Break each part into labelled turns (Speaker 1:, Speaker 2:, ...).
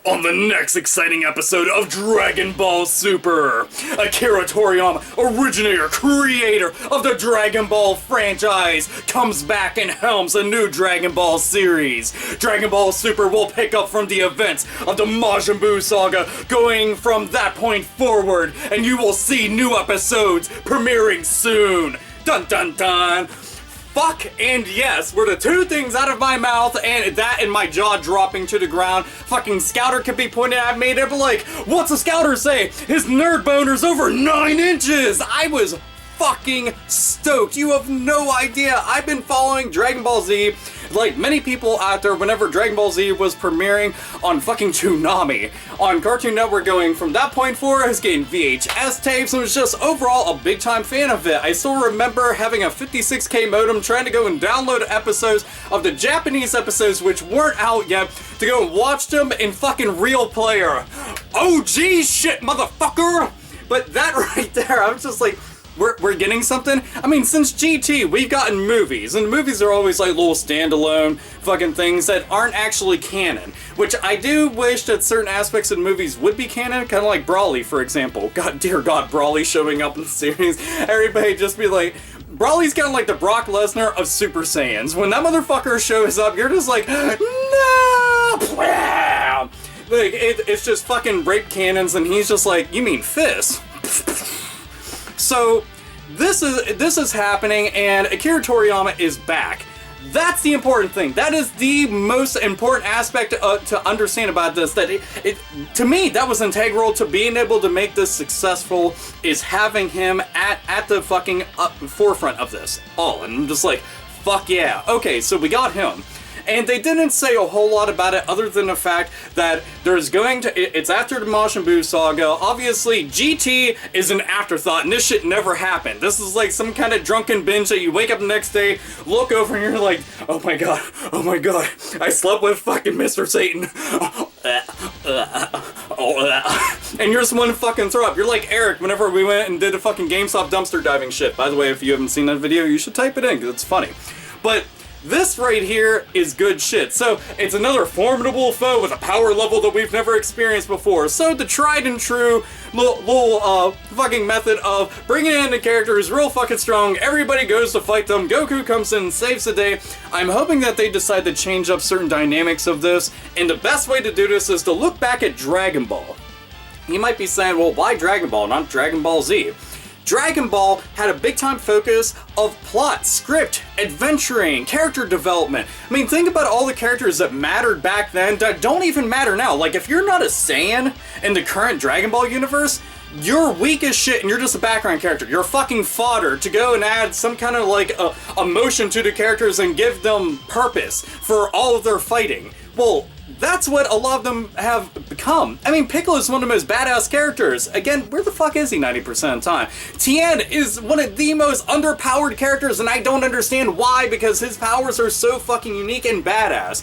Speaker 1: On the next exciting episode of Dragon Ball Super, Akira Toriyama, originator, creator of the Dragon Ball franchise, comes back and helms a new Dragon Ball series. Dragon Ball Super will pick up from the events of the Majin Saga, going from that point forward, and you will see new episodes premiering soon. Dun dun dun! Fuck and yes were the two things out of my mouth, and that and my jaw dropping to the ground. Fucking Scouter could be pointed at me, they'd be like, what's a Scouter say? His nerd boner's over 9 inches! I was fucking stoked. You have no idea. I've been following Dragon Ball Z like many people out there whenever Dragon Ball Z was premiering on fucking Toonami. On Cartoon Network going from that point forward, I was getting VHS tapes and was just overall a big time fan of it. I still remember having a 56K modem trying to go and download episodes of the Japanese episodes which weren't out yet to go and watch them in fucking real player. OG shit, motherfucker! But that right there, I was just like, we're getting something? I mean, since GT, we've gotten movies, and movies are always like little standalone fucking things that aren't actually canon, which I do wish that certain aspects of the movies would be canon, kind of like Brawly, for example. God, dear God, Brawly showing up in the series. Everybody just be like, Brawly's kind of like the Brock Lesnar of Super Saiyans. When that motherfucker shows up, you're just like, no! Like, it's just fucking rape cannons, and he's just like, you mean fist? So, this is happening, and Akira Toriyama is back. That's the important thing. That is the most important aspect to understand about this. That to me, that was integral to being able to make this successful, is having him at the fucking forefront of this all. And I'm just like, fuck yeah. Okay, so we got him. And they didn't say a whole lot about it other than the fact that there's it's after the Majin Buu saga. Obviously, GT is an afterthought, and this shit never happened. This is like some kind of drunken binge that you wake up the next day, look over, and you're like, oh my god, I slept with fucking Mr. Satan. And you're just one fucking throw up. You're like Eric whenever we went and did a fucking GameStop dumpster diving shit. By the way, if you haven't seen that video, you should type it in, because it's funny. But this right here is good shit. So, it's another formidable foe with a power level that we've never experienced before. So, the tried and true little fucking method of bringing in the characters real fucking strong, everybody goes to fight them, Goku comes in and saves the day. I'm hoping that they decide to change up certain dynamics of this, and the best way to do this is to look back at Dragon Ball. You might be saying, well, why Dragon Ball, not Dragon Ball Z? Dragon Ball had a big-time focus of plot, script, adventuring, character development. I mean, think about all the characters that mattered back then that don't even matter now. Like, if you're not a Saiyan in the current Dragon Ball universe, you're weak as shit and you're just a background character. You're fucking fodder to go and add some kind of, like, emotion to the characters and give them purpose for all of their fighting. Well, that's what a lot of them have become. I mean, Piccolo is one of the most badass characters. Again, where the fuck is he 90% of the time? Tien is one of the most underpowered characters, and I don't understand why, because his powers are so fucking unique and badass.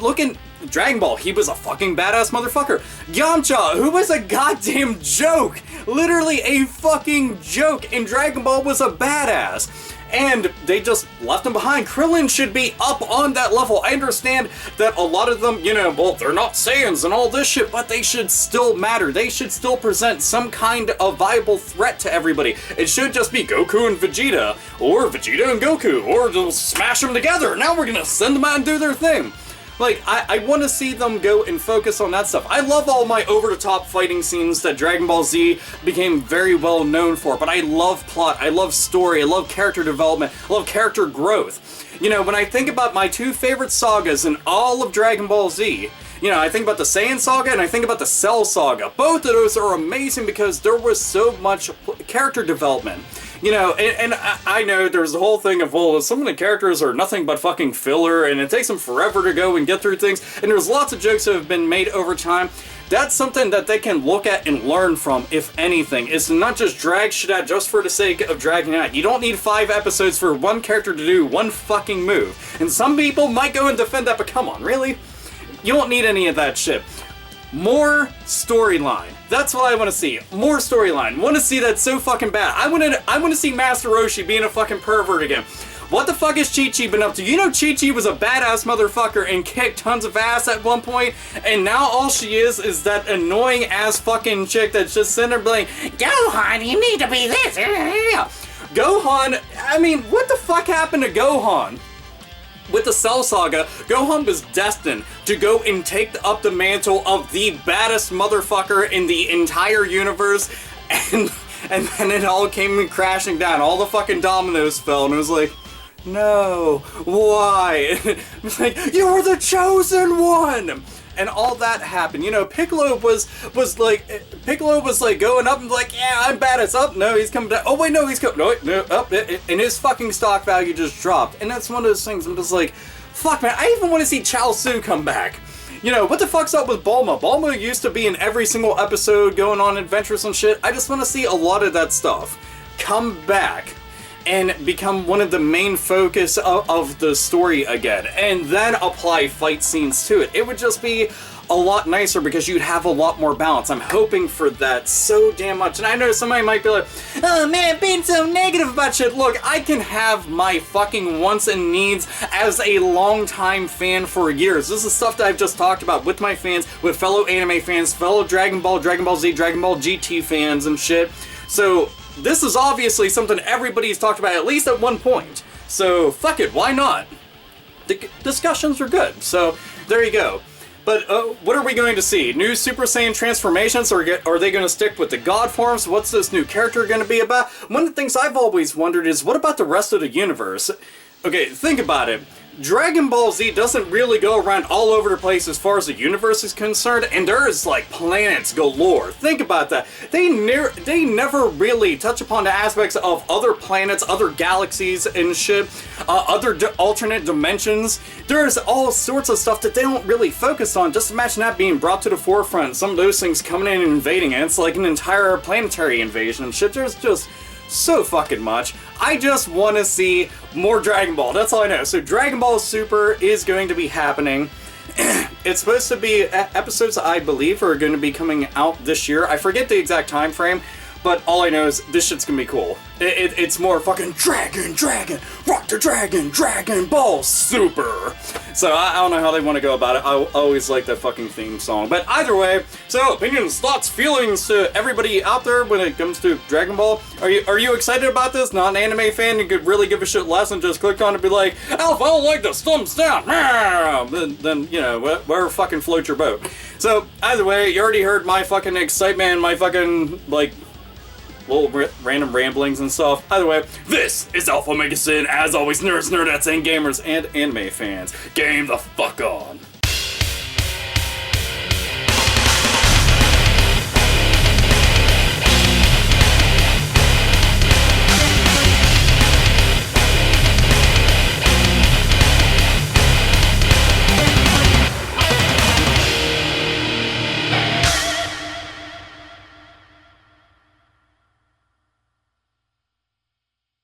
Speaker 1: Look in Dragon Ball, he was a fucking badass motherfucker. Yamcha, who was a goddamn joke. Literally a fucking joke, and Dragon Ball was a badass. And they just left him behind. Krillin should be up on that level. I understand that a lot of them, well, they're not Saiyans and all this shit, but they should still matter. They should still present some kind of viable threat to everybody. It should just be Goku and Vegeta, or Vegeta and Goku, or they'll smash them together. Now we're gonna send them out and do their thing. Like, I want to see them go and focus on that stuff. I love all my over-the-top fighting scenes that Dragon Ball Z became very well known for, but I love plot, I love story, I love character development, I love character growth. When I think about my two favorite sagas in all of Dragon Ball Z, I think about the Saiyan Saga and I think about the Cell Saga. Both of those are amazing because there was so much character development. And I know there's the whole thing of, well, some of the characters are nothing but fucking filler, and it takes them forever to go and get through things, and there's lots of jokes that have been made over time. That's something that they can look at and learn from, if anything. It's not just drag shit out just for the sake of dragging it out. You don't need 5 episodes for one character to do one fucking move. And some people might go and defend that, but come on, really? You don't need any of that shit. More storyline. That's what I want to see. More storyline. Want to see that so fucking bad. I want to see Master Roshi being a fucking pervert again. What the fuck has Chi-Chi been up to? You know Chi-Chi was a badass motherfucker and kicked tons of ass at one point, and now all she is that annoying ass fucking chick that's just sitting there like, Gohan, you need to be this. Gohan, I mean, what the fuck happened to Gohan? With the Cell Saga, Gohan was destined to go and take up the mantle of the baddest motherfucker in the entire universe, and then it all came crashing down. All the fucking dominoes fell, and it was like, no, why? It was like, you're the chosen one! And all that happened. You know, Piccolo was like going up and like, yeah, I'm badass. Up, no, he's coming down. Oh wait, no, he's coming. No, up, and his fucking stock value just dropped. And that's one of those things. I'm just like, fuck, man. I even want to see Chao Su come back. You know, what the fuck's up with Bulma? Bulma used to be in every single episode, going on adventures and shit. I just want to see a lot of that stuff come back and become one of the main focus of the story again, and then apply fight scenes to it. It would just be a lot nicer because you'd have a lot more balance. I'm hoping for that so damn much. And I know somebody might be like, oh man, being so negative about shit. Look, I can have my fucking wants and needs as a longtime fan for years. This is stuff that I've just talked about with my fans, with fellow anime fans, fellow Dragon Ball, Dragon Ball Z, Dragon Ball GT fans and shit. So this is obviously something everybody's talked about at least at one point. So fuck it, why not? The discussions are good. So there you go. But what are we going to see? New Super Saiyan transformations? Or are they going to stick with the God forms? What's this new character going to be about? One of the things I've always wondered is, what about the rest of the universe? Okay, think about it. Dragon Ball Z doesn't really go around all over the place as far as the universe is concerned, and there's like planets galore. Think about that. They never really touch upon the aspects of other planets, other galaxies and shit, other alternate dimensions. There's all sorts of stuff that they don't really focus on. Just imagine that being brought to the forefront. Some of those things coming in and invading, and it's like an entire planetary invasion and shit. There's just so fucking much. I just want to see more Dragon Ball. That's all I know. So Dragon Ball Super is going to be happening. It's supposed to be episodes, I believe, are going to be coming out this year. I forget the exact time frame, but all I know is this shit's gonna be cool. It's more fucking Dragon, Rock the Dragon Ball Super. So I don't know how they want to go about it. I always like that fucking theme song. But either way, so opinions, thoughts, feelings to everybody out there when it comes to Dragon Ball. Are you excited about this? Not an anime fan, you could really give a shit less and just click on it and be like, Alpha, I don't like this, thumbs down. Then you know, where fucking float your boat. So either way, you already heard my fucking excitement, my fucking like little random ramblings and stuff. Either way, this is AlphaOmegaSin. As always, nerds, nerdettes, and gamers, and anime fans. Game the fuck on.